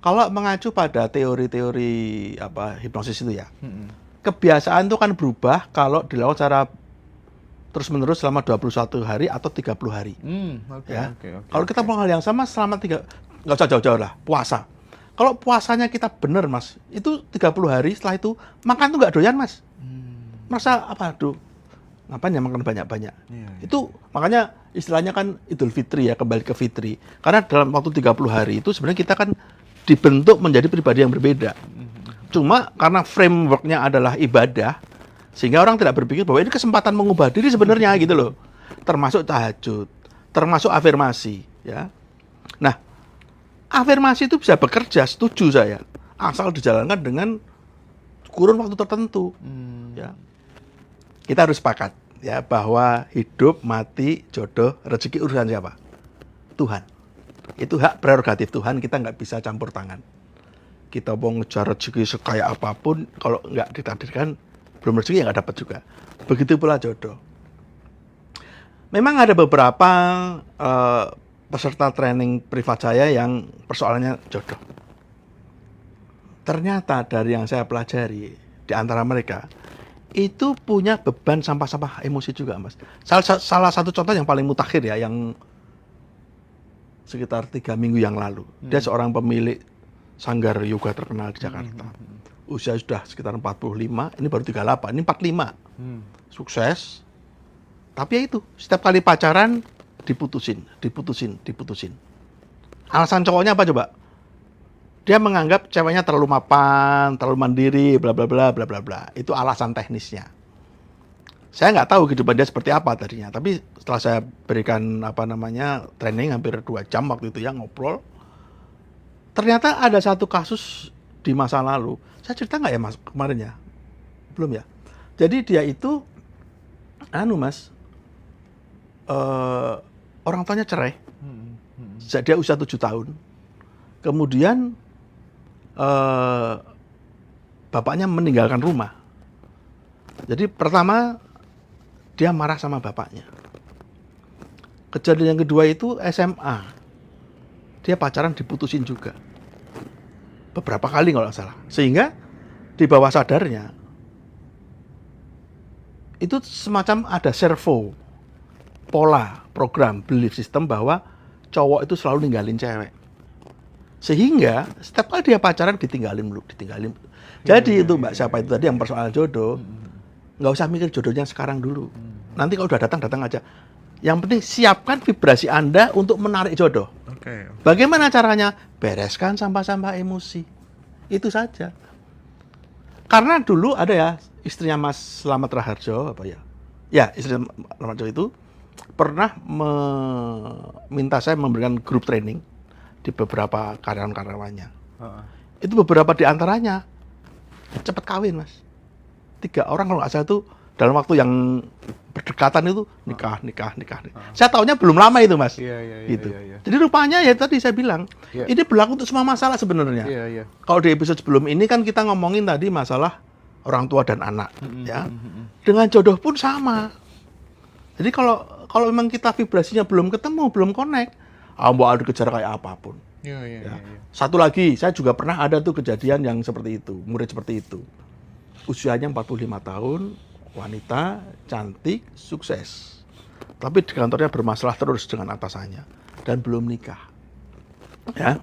Kalau mengacu pada teori-teori hipnosis itu ya, kebiasaan itu kan berubah kalau dilakukan secara terus-menerus selama 21 hari atau 30 hari. Ya. Kalau kita melakukan hal yang sama selama nggak usah jauh-jauh lah, puasa. Kalau puasanya kita bener, Mas, itu 30 hari setelah itu makan tuh nggak doyan, Mas. Merasa ngapain ya makan banyak-banyak. Itu makanya istilahnya kan Idul Fitri ya, kembali ke fitri. Karena dalam waktu 30 hari itu sebenarnya kita kan dibentuk menjadi pribadi yang berbeda. Cuma karena framework-nya adalah ibadah, sehingga orang tidak berpikir bahwa ini kesempatan mengubah diri sebenarnya gitu loh. Termasuk tahajud, termasuk afirmasi, ya. Nah, afirmasi itu bisa bekerja, setuju saya, asal dijalankan dengan kurun waktu tertentu, ya. Kita harus sepakat ya bahwa hidup, mati, jodoh, rezeki urusan siapa? Tuhan. Itu hak prerogatif Tuhan, kita nggak bisa campur tangan. Kita mau ngejar rezeki sekaya apapun, kalau nggak ditakdirkan, belum rezeki ya nggak dapat juga. Begitu pula jodoh. Memang ada beberapa peserta training privat saya yang persoalannya jodoh. Ternyata dari yang saya pelajari, di antara mereka, itu punya beban sampah-sampah emosi juga, Mas. Salah satu contoh yang paling mutakhir ya, yang sekitar 3 minggu yang lalu. Dia seorang pemilik sanggar yoga terkenal di Jakarta. Usia sudah sekitar 45, ini baru 38, ini 45. Sukses. Tapi ya itu, setiap kali pacaran diputusin. Alasan cowoknya apa coba? Dia menganggap ceweknya terlalu mapan, terlalu mandiri, bla bla bla bla bla bla. Itu alasan teknisnya. Saya nggak tahu kehidupan dia seperti apa tadinya, tapi setelah saya berikan training hampir 2 jam waktu itu ya, ngobrol. Ternyata ada satu kasus di masa lalu. Saya cerita nggak ya, Mas, kemarin ya? Belum ya? Jadi dia itu Mas, orang tuanya cerai. Sejak dia usia 7 tahun. Kemudian bapaknya meninggalkan rumah. Jadi pertama dia marah sama bapaknya. Kejadian yang kedua itu SMA. Dia pacaran diputusin juga. Beberapa kali kalau nggak salah. Sehingga di bawah sadarnya itu semacam ada servo, pola, program, belief system bahwa cowok itu selalu ninggalin cewek. Sehingga setiap kali dia pacaran ditinggalin. Jadi itu Mbak siapa itu tadi yang persoalan jodoh, nggak usah mikir jodohnya sekarang dulu. Nanti kalau udah datang aja. Yang penting siapkan vibrasi Anda untuk menarik jodoh. Bagaimana caranya? Bereskan sampah-sampah emosi. Itu saja. Karena dulu ada ya istrinya Mas Slamet Raharjo Ya, istri Slamet Raharjo itu pernah meminta saya memberikan grup training di beberapa karyawan-karyawannya. Itu beberapa di antaranya cepat kawin, Mas. 3 orang kalau nggak salah itu dalam waktu yang berdekatan itu nikah. Saya taunya belum lama itu, Mas. Gitu. Jadi rupanya ya tadi saya bilang, ini berlaku untuk semua masalah sebenarnya. Kalau di episode sebelum ini kan kita ngomongin tadi masalah orang tua dan anak, ya. Dengan jodoh pun sama. Jadi kalau memang kita vibrasinya belum ketemu, belum connect, mau ada kejar kayak apapun. Satu lagi, saya juga pernah ada tuh kejadian yang seperti itu, murid seperti itu. Usianya 45 tahun, wanita, cantik, sukses. Tapi di kantornya bermasalah terus dengan atasannya dan belum nikah. Ya.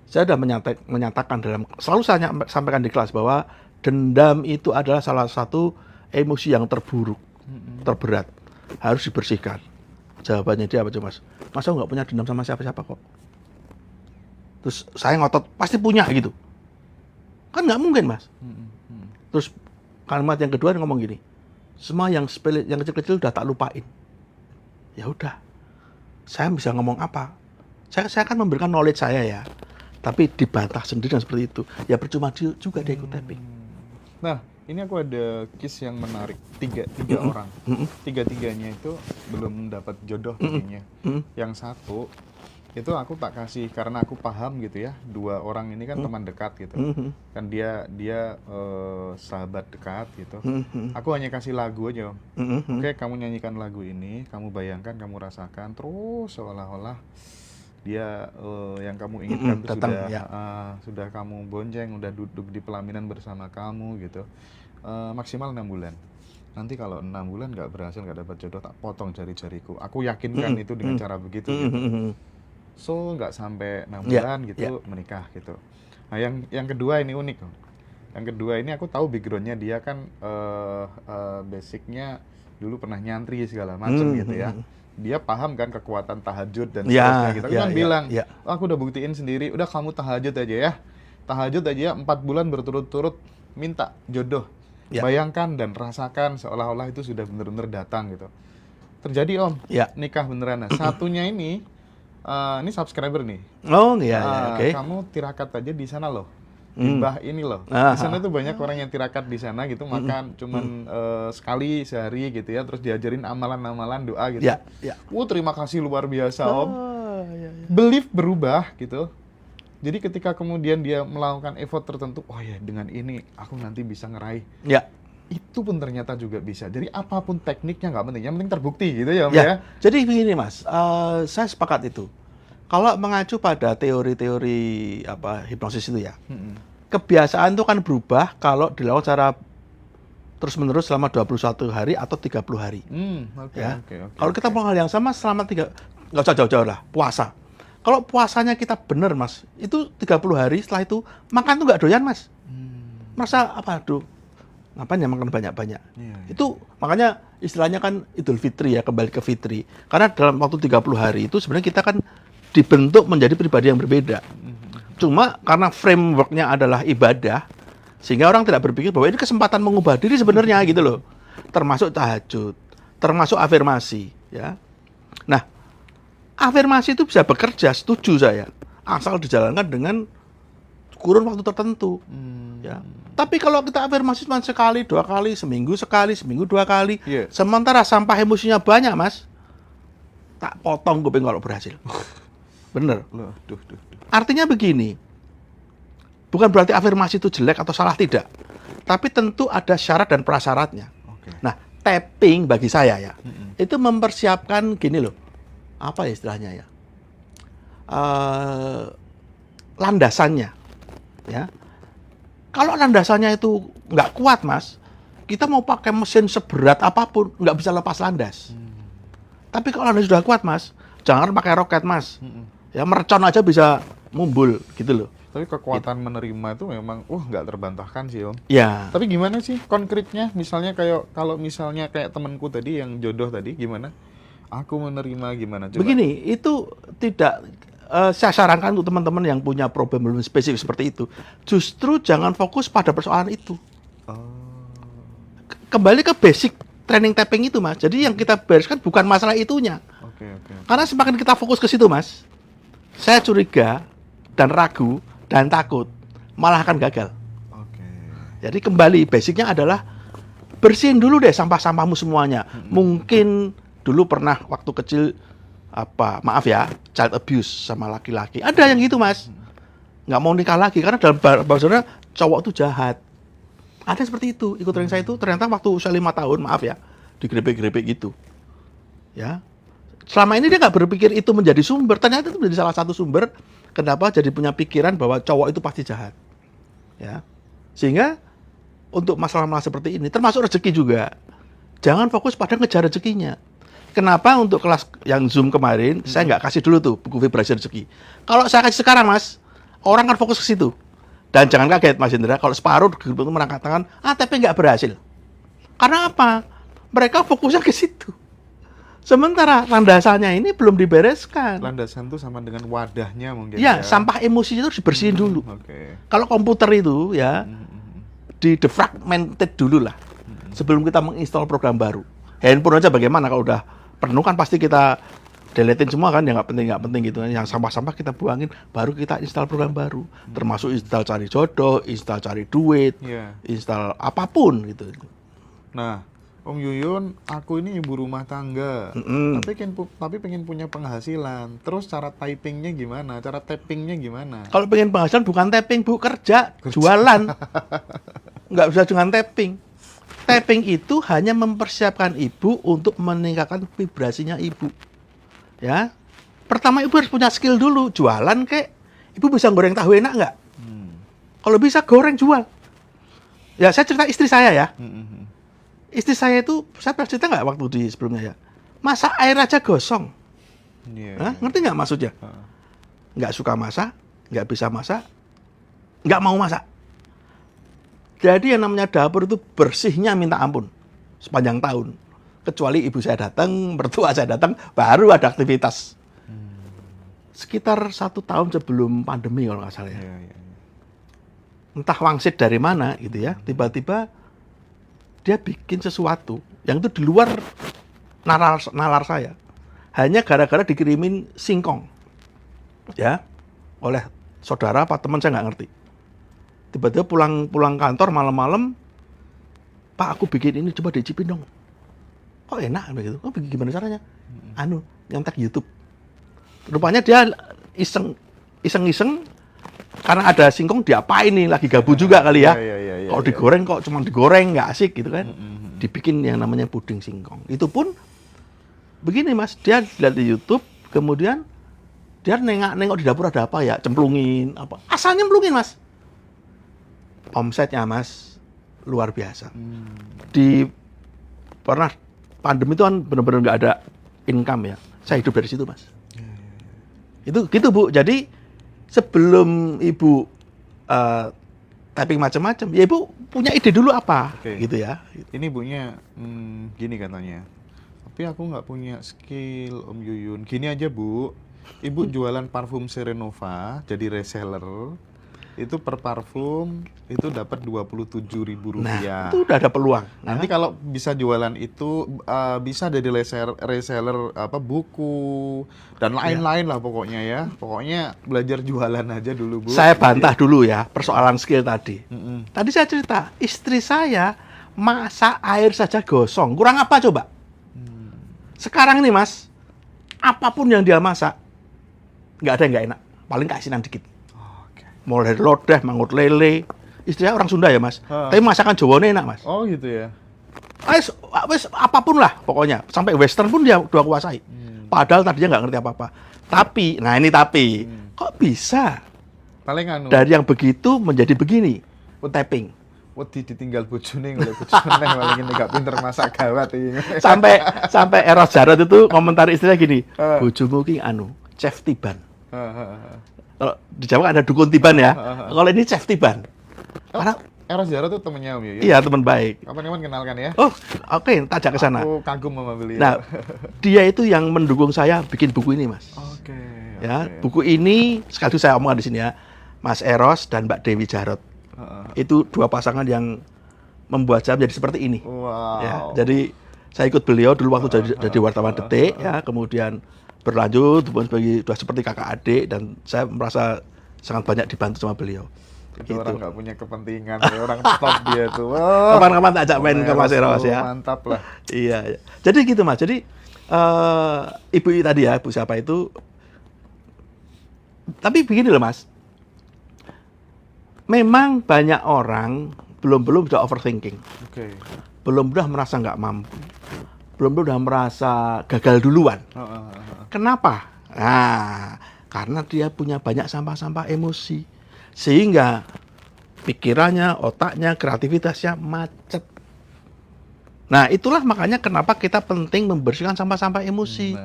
Saya sudah menyatakan selalu saya sampaikan di kelas bahwa dendam itu adalah salah satu emosi yang terburuk, terberat, harus dibersihkan. Jawabannya dia apa, Mas? Masa nggak punya dendam sama siapa-siapa kok? Terus saya ngotot, pasti punya gitu. Kan nggak mungkin, Mas. Terus kalimat yang kedua ngomong gini, semua yang sepele, yang kecil-kecil udah tak lupain. Ya udah, saya bisa ngomong apa? Saya akan memberikan knowledge saya ya, tapi dibantah sendiri dan seperti itu. Ya percuma juga dia ikut tapping. Nah, ini aku ada case yang menarik. Tiga orang, tiga-tiganya itu belum dapat jodoh kayaknya. Yang satu itu aku tak kasih karena aku paham gitu ya, 2 orang ini kan teman dekat gitu, kan dia sahabat dekat gitu. Aku hanya kasih lagu aja, Oke, kamu nyanyikan lagu ini, kamu bayangkan, kamu rasakan, terus seolah-olah dia yang kamu inginkan tuh datang, sudah ya. Sudah kamu bonceng, udah duduk di pelaminan bersama kamu gitu. Maksimal 6 bulan. Nanti kalau 6 bulan nggak berhasil, nggak dapat jodoh, tak potong jari-jariku. Aku yakinkan itu dengan cara begitu gitu. So nggak sampai 6 Ya, bulan gitu menikah gitu. Nah yang kedua ini unik. Yang kedua ini aku tahu backgroundnya dia kan basicnya dulu pernah nyantri segala macam gitu ya. Dia paham kan kekuatan tahajud dan seterusnya gitu. Aku kan bilang, "Oh, aku udah buktiin sendiri, udah kamu tahajud aja ya. Tahajud aja 4 bulan berturut-turut minta jodoh. Bayangkan dan rasakan seolah-olah itu sudah benar-benar datang gitu." Terjadi Om, nikah beneran. Nah, satunya ini subscriber nih. Oh iya, oke. Kamu tirakat aja di sana loh. Mbah ini loh. Di sana tuh banyak orang yang tirakat di sana gitu, makan cuman sekali sehari gitu ya, terus diajarin amalan-amalan doa gitu. Terima kasih luar biasa Om. Belief berubah gitu. Jadi ketika kemudian dia melakukan effort tertentu, oh ya dengan ini aku nanti bisa ngeraih. Itu pun ternyata juga bisa. Jadi apapun tekniknya nggak penting, yang penting terbukti gitu ya Om ya. Jadi begini Mas, saya sepakat itu. Kalau mengacu pada teori-teori hipnosis itu ya, kebiasaan itu kan berubah kalau dilakukan secara terus-menerus selama 21 hari atau 30 hari. Kalau kita melakukan hal yang sama selama nggak usah jauh-jauh lah, puasa. Kalau puasanya kita bener Mas, itu 30 hari setelah itu makan tuh nggak doyan Mas. Merasa ngapain ya makan banyak-banyak. Itu makanya istilahnya kan Idul Fitri ya, kembali ke Fitri. Karena dalam waktu 30 hari itu sebenarnya kita kan dibentuk menjadi pribadi yang berbeda. Cuma karena frameworknya adalah ibadah, sehingga orang tidak berpikir bahwa ini kesempatan mengubah diri sebenarnya gitu loh. Termasuk tahajud, termasuk afirmasi ya. Nah, afirmasi itu bisa bekerja, setuju saya, asal dijalankan dengan kurun waktu tertentu. Ya. Tapi kalau kita afirmasi cuma sekali, 2 kali, seminggu sekali, seminggu 2 kali, sementara sampah emosinya banyak Mas, tak potong kuping kalau berhasil. Bener. Artinya begini, bukan berarti afirmasi itu jelek atau salah, tidak. Tapi tentu ada syarat dan prasyaratnya. Nah, tapping bagi saya ya, itu mempersiapkan gini loh, apa ya istilahnya ya, landasannya ya. Kalau landasannya itu nggak kuat Mas, kita mau pakai mesin seberat apapun nggak bisa lepas landas. Tapi kalau landas sudah kuat Mas, jangan pakai roket Mas, ya mercon aja bisa mumbul gitu loh. Tapi kekuatan menerima itu memang nggak terbantahkan sih Om. Ya. Tapi gimana sih konkretnya? Misalnya kalau misalnya kayak temanku tadi yang jodoh tadi, gimana? Aku menerima gimana? Coba. Begini, itu tidak saya sarankan untuk teman-teman yang punya problem spesifik seperti itu, justru jangan fokus pada persoalan itu. Kembali ke basic training tapping itu Mas. Jadi yang kita bereskan bukan masalah itunya. Karena semakin kita fokus ke situ Mas, saya curiga dan ragu dan takut malah akan gagal. Jadi kembali basicnya adalah bersihin dulu deh sampah-sampahmu semuanya. Mungkin dulu pernah waktu kecil maaf ya, child abuse sama laki-laki. Ada yang gitu Mas, nggak mau nikah lagi karena dalam bahasanya cowok itu jahat. Ada seperti itu. Ikut training saya itu ternyata waktu usia 5 tahun, maaf ya, digerepek-gerepek gitu. Ya, selama ini dia nggak berpikir itu menjadi sumber. Ternyata itu menjadi salah satu sumber kenapa jadi punya pikiran bahwa cowok itu pasti jahat. Ya, sehingga untuk masalah-masalah seperti ini, termasuk rezeki juga, jangan fokus pada ngejar rezekinya. Kenapa untuk kelas yang Zoom kemarin, saya nggak kasih dulu tuh buku vibrasi rezeki. Kalau saya kasih sekarang Mas, orang kan fokus ke situ. Dan jangan kaget Mas Indra, kalau separuh itu merangkak tangan, tapi nggak berhasil. Karena apa? Mereka fokusnya ke situ. Sementara landasannya ini belum dibereskan. Landasan itu sama dengan wadahnya mungkin. Ya, sampah emosi itu harus dibersihin dulu. Kalau komputer itu ya, di defragmented dulu lah. Sebelum kita menginstal program baru. Handphone aja bagaimana kalau udah penuh kan pasti kita deletein semua kan, yang nggak penting gitu. Yang sampah-sampah kita buangin, baru kita install program baru. Termasuk install cari jodoh, install cari duit, install apapun gitu. Nah, Om Yuyun, aku ini ibu rumah tangga, tapi pengen punya penghasilan. Terus cara typingnya gimana? Cara tappingnya gimana? Kalau pengen penghasilan bukan tapping Bu, kerja. Jualan. Nggak bisa dengan tapping. Tapping itu hanya mempersiapkan ibu untuk meningkatkan vibrasinya ibu. Ya. Pertama ibu harus punya skill dulu, jualan kek. Ibu bisa goreng tahu enak nggak? Kalau bisa goreng jual. Ya saya cerita istri saya ya. Istri saya itu, saya pernah cerita nggak waktu di sebelumnya ya? Masak air aja gosong. Hah? Ngerti nggak maksudnya? Nggak suka masak, nggak bisa masak, nggak mau masak. Jadi yang namanya dapur itu bersihnya minta ampun sepanjang tahun. Kecuali ibu saya datang, mertua saya datang, baru ada aktivitas. Sekitar 1 tahun sebelum pandemi kalau nggak salah ya. Entah wangsit dari mana gitu ya, tiba-tiba dia bikin sesuatu yang itu di luar nalar saya. Hanya gara-gara dikirimin singkong. Ya, oleh saudara apa teman saya nggak ngerti. Tiba-tiba pulang kantor malam-malam, Pak aku bikin ini, coba dicipin dong. Kok enak begitu? Oh gimana caranya? Nyontek YouTube. Rupanya dia iseng-iseng karena ada singkong diapain nih, lagi gabut juga kali ya. Kalau digoreng kok cuma digoreng nggak asik gitu kan. Dibikin yang namanya puding singkong. Itu pun begini Mas, dia lihat di YouTube, kemudian dia nengok di dapur ada apa ya, cemplungin apa. Asal nyemplungin Mas. Omsetnya Mas luar biasa. Pernah pandemi itu kan benar-benar nggak ada income ya. Saya hidup dari situ Mas. Itu gitu Bu. Jadi sebelum Ibu typing macam-macam, ya Ibu punya ide dulu apa, gitu ya. Ini Ibunya gini katanya. Tapi aku nggak punya skill Om Yuyun. Gini aja Bu, Ibu jualan parfum Serenova jadi reseller. Itu per parfum itu dapat Rp27.000. Nah, itu udah ada peluang. Nanti kalau bisa jualan itu bisa jadi reseller apa buku dan lain-lain lah pokoknya ya. Pokoknya belajar jualan aja dulu Bu. Saya bantah dulu ya persoalan skill tadi. Tadi saya cerita, istri saya masak air saja gosong. Kurang apa coba? Sekarang nih Mas, apapun yang dia masak nggak ada yang nggak enak. Paling keasinan dikit. Mulai dari lodeh, mangut lele. Istrinya orang Sunda ya Mas. Tapi masakan Jawane enak Mas. Oh gitu ya. Wes apapun lah pokoknya. Sampai western pun dia udah kuasai. Padahal tadinya nggak ngerti apa-apa. Tapi, nah ini tapi, kok bisa Paling dari yang begitu menjadi begini? Tapping. Wedi ditinggal bojone oleh bojone malah ngene gak pinter masak gawat ini. Sampai Eros Jarot itu komentar istrinya gini. Bojomu ki chef Tiban. Kalau di Jawa ada dukun Tiban ya. Kalau ini chef Tiban. Karena Eros Jarot itu temennya Om Yuyun. Iya, teman baik. Kapan-kapan kenalkan ya. Oh, oke, tak ajak ke sana. Aku kagum sama beliau. Nah, dia itu yang mendukung saya bikin buku ini, Mas. Ya, buku ini sekaligus saya omongkan di sini ya. Mas Eros dan Mbak Dewi Jarot. Itu dua pasangan yang membuat saya menjadi seperti ini. Wow. Ya, jadi saya ikut beliau dulu waktu jadi wartawan Detik ya, kemudian berlanjut sudah seperti kakak adik dan saya merasa sangat banyak dibantu sama beliau. Itu orang nggak punya kepentingan, orang top dia tuh. Wow. Kapan-kapan tak ajak main ke Mas Eros ya. Mantap lah. Iya. Jadi gitu Mas. Jadi ibu tadi ya, ibu siapa itu? Tapi begini loh Mas. Memang banyak orang belum sudah overthinking. Belum sudah merasa nggak mampu. Belum sudah merasa gagal duluan. Kenapa? Nah, karena dia punya banyak sampah-sampah emosi. Sehingga pikirannya, otaknya, kreativitasnya macet. Nah, itulah makanya kenapa kita penting membersihkan sampah-sampah emosi.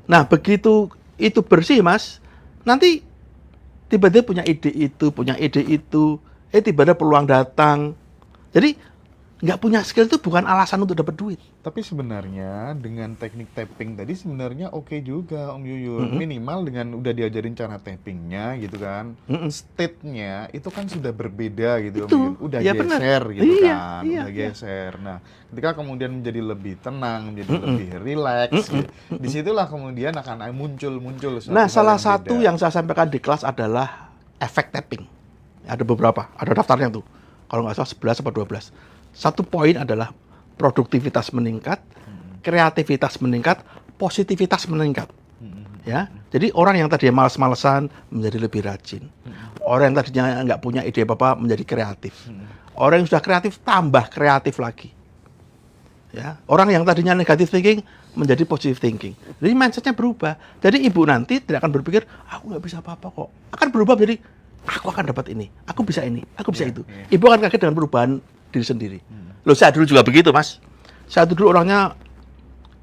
Nah, begitu itu bersih, Mas, nanti tiba-tiba punya ide itu, tiba-tiba peluang datang. Jadi, nggak punya skill itu bukan alasan untuk dapat duit. Tapi sebenarnya dengan teknik tapping tadi sebenarnya oke juga Om Yuyun. Minimal dengan udah diajarin cara tappingnya gitu kan. State-nya itu kan sudah berbeda gitu Om Yuyun. Udah ya geser bener. gitu Iya, kan. iya, Udah geser. Nah, ketika kemudian menjadi lebih tenang, menjadi lebih rileks, gitu, disitulah kemudian akan muncul Nah, salah satu yang saya sampaikan di kelas adalah efek tapping. Ada beberapa, ada daftarnya tuh. Kalau nggak salah 11 atau 12. Satu poin adalah produktivitas meningkat, kreativitas meningkat, positivitas meningkat. Ya, jadi orang yang tadinya malas-malesan menjadi lebih rajin. Orang yang tadinya nggak punya ide apa-apa menjadi kreatif. Orang yang sudah kreatif tambah kreatif lagi. Ya, orang yang tadinya negative thinking menjadi positive thinking. Jadi mindsetnya berubah. Jadi ibu nanti tidak akan berpikir, aku nggak bisa apa-apa kok. Akan berubah menjadi, aku akan dapat ini, aku bisa ini, aku bisa itu. Ibu akan kaget dengan perubahan diri sendiri. Loh, saya dulu juga begitu, Mas. Saya dulu orangnya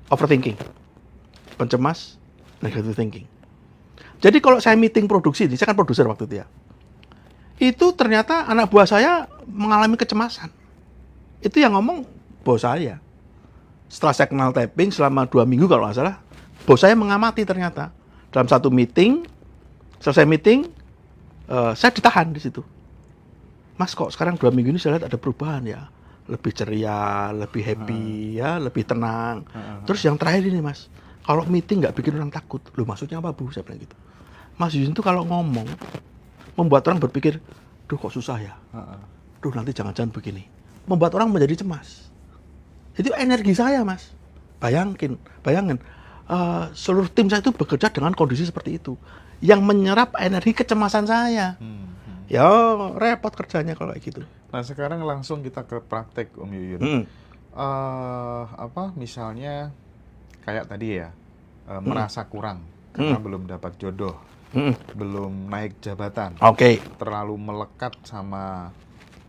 overthinking, pencemas, negative thinking. Jadi kalau saya meeting produksi, saya kan produser waktu itu ya. Itu ternyata anak buah saya mengalami kecemasan. Itu yang ngomong bos saya. Setelah saya kenal tapping selama 2 minggu kalau nggak salah, bos saya mengamati ternyata. Dalam satu meeting, selesai meeting, saya ditahan di situ. Mas, kok sekarang 2 minggu ini saya lihat ada perubahan ya. Lebih ceria, lebih happy, ya, lebih tenang. Terus yang terakhir ini, Mas, kalau meeting nggak bikin orang takut. Loh, maksudnya apa, Bu? Saya bilang gitu. Mas Yusuf itu kalau ngomong, membuat orang berpikir, duh kok susah ya. Duh, nanti jangan-jangan begini. Membuat orang menjadi cemas. Itu energi saya, Mas. Bayangin, seluruh tim saya itu bekerja dengan kondisi seperti itu. Yang menyerap energi kecemasan saya. Ya, repot kerjanya kalau kayak gitu. Nah, sekarang langsung kita ke praktek, Om Yuyun. Misalnya, kayak tadi ya, merasa kurang karena belum dapat jodoh, belum naik jabatan, terlalu melekat sama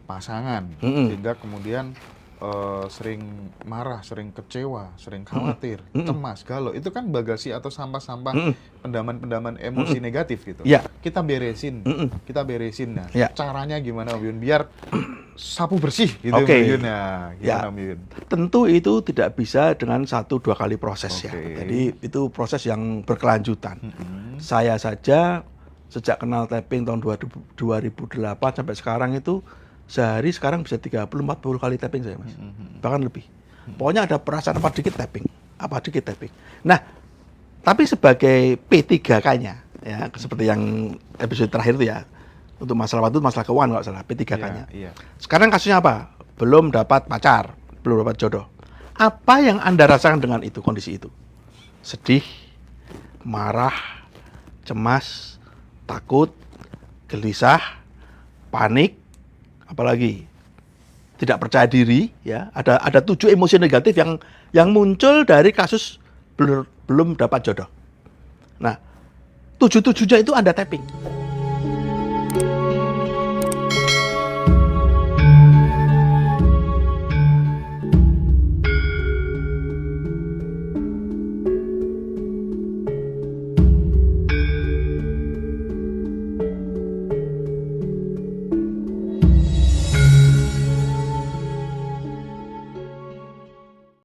pasangan, sehingga kemudian sering marah, sering kecewa, sering khawatir, cemas, galau. Itu kan bagasi atau sampah-sampah pendaman-pendaman emosi negatif gitu. Kita beresin, Nah, caranya gimana, Om Yuyun, biar sapu bersih gitu, Om Yuyun? Nah, gimana, Om Yuyun? Tentu itu tidak bisa dengan 1-2 kali proses ya. Jadi itu proses yang berkelanjutan. Saya saja sejak kenal tapping tahun 2008 sampai sekarang itu sehari sekarang bisa 30-40 kali tapping saya, Mas. Bahkan lebih. Pokoknya ada perasaan apa dikit tapping. Nah, tapi sebagai P3K-nya, ya, seperti yang episode terakhir itu ya, untuk masalah waktu, masalah keuangan nggak salah, P3K-nya. Sekarang kasusnya apa? Belum dapat pacar, belum dapat jodoh. Apa yang Anda rasakan dengan itu, kondisi itu? Sedih, marah, cemas, takut, gelisah, panik, apalagi tidak percaya diri, ya. Ada 7 emosi negatif yang muncul dari kasus belum dapat jodoh. Nah, 7-7-nya itu Anda tapping.